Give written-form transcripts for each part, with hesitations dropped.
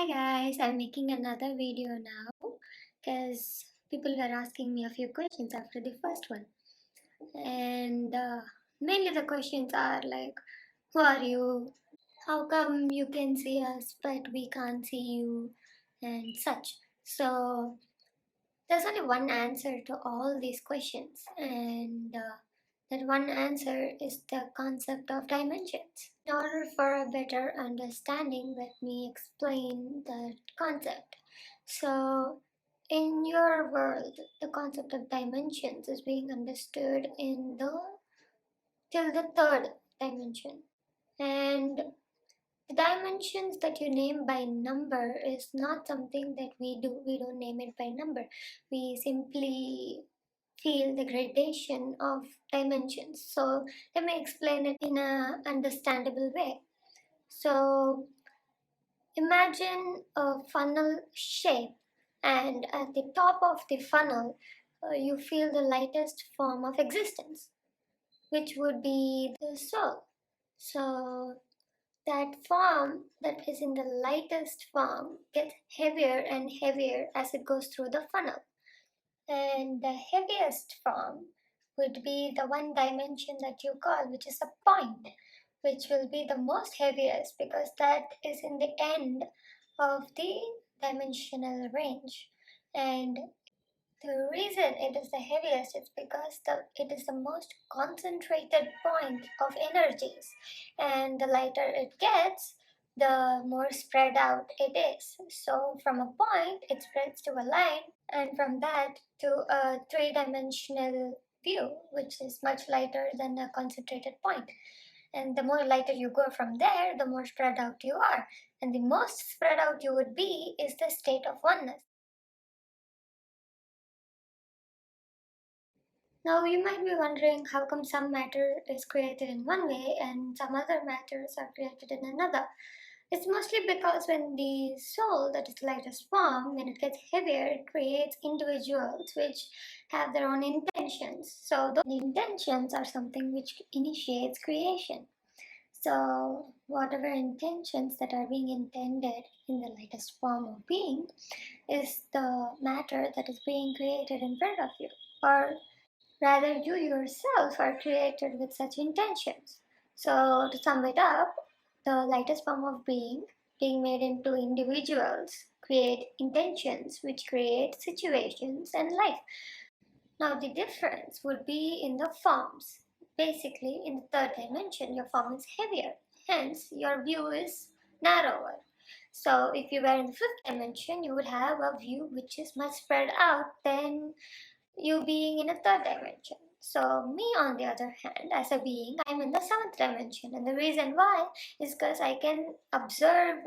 Hi guys, I'm making another video now because people were asking me a few questions after the first one. And mainly the questions are like, who are you? How come you can see us but we can't see you? And such. So there's only one answer to all these questions, and that one answer is the concept of dimensions. In order for a better understanding, let me explain that concept. So, in your world, the concept of dimensions is being understood in the till the third dimension, and the dimensions that you name by number is not something that we do. We don't name it by number. We simply feel the gradation of dimensions. So let me explain it in a understandable way. So imagine a funnel shape, and at the top of the funnel, you feel the lightest form of existence, which would be the soul. So that form that is in the lightest form gets heavier and heavier as it goes through the funnel. And the heaviest form would be the one dimension that you call, which is a point, which will be the most heaviest because that is in the end of the dimensional range. And the reason it is the heaviest is because it is the most concentrated point of energies, and the lighter it gets, the more spread out it is. So, from a point, it spreads to a line, and from that to a three-dimensional view, which is much lighter than a concentrated point. And the more lighter you go from there, the more spread out you are. And the most spread out you would be is the state of oneness. Now, you might be wondering how come some matter is created in one way and some other matters are created in another. It's mostly because when the soul, that is lightest form, when it gets heavier, it creates individuals which have their own intentions. So, those intentions are something which initiates creation. So, whatever intentions that are being intended in the lightest form of being is the matter that is being created in front of you. Or rather, you yourself are created with such intentions. So, to sum it up, the lightest form of being made into individuals, create intentions which create situations and life. Now, the difference would be in the forms. Basically, in the third dimension, your form is heavier, hence, your view is narrower. So, if you were in the fifth dimension, you would have a view which is much spread out than you being in a third dimension. So, me on the other hand, as a being, I'm in the seventh dimension, and the reason why is because I can observe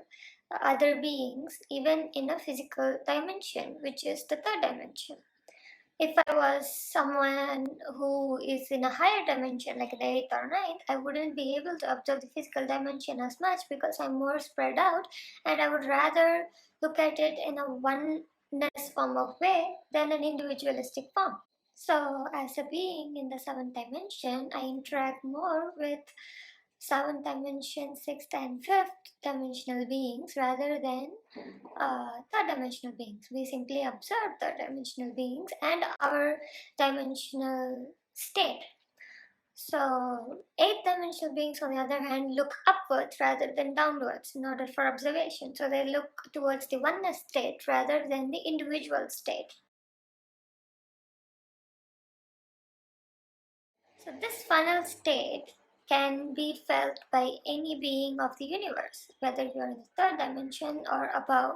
other beings even in a physical dimension, which is the third dimension. If I was someone who is in a higher dimension, like the eighth or ninth, I wouldn't be able to observe the physical dimension as much because I'm more spread out, and I would rather look at it in a oneness form of way than an individualistic form. So, as a being in the seventh dimension, I interact more with seventh dimension, sixth, and fifth dimensional beings rather than third dimensional beings. We simply observe third dimensional beings and our dimensional state. So, eighth dimensional beings, on the other hand, look upwards rather than downwards in order for observation. So, they look towards the oneness state rather than the individual state. So, this funnel state can be felt by any being of the universe, whether you're in the third dimension or above.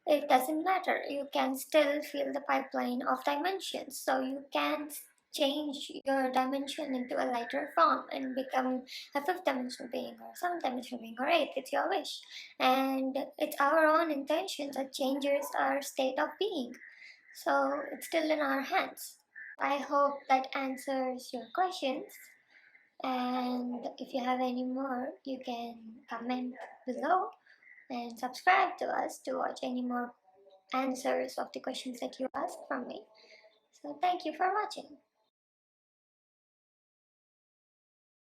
It doesn't matter. You can still feel the pipeline of dimensions. So you can change your dimension into a lighter form and become a fifth dimensional being or seventh dimensional being or eighth. It's your wish. And it's our own intention that changes our state of being. So it's still in our hands. I hope that answers your questions. And if you have any more, you can comment below and subscribe to us to watch any more answers of the questions that you asked from me. So thank you for watching.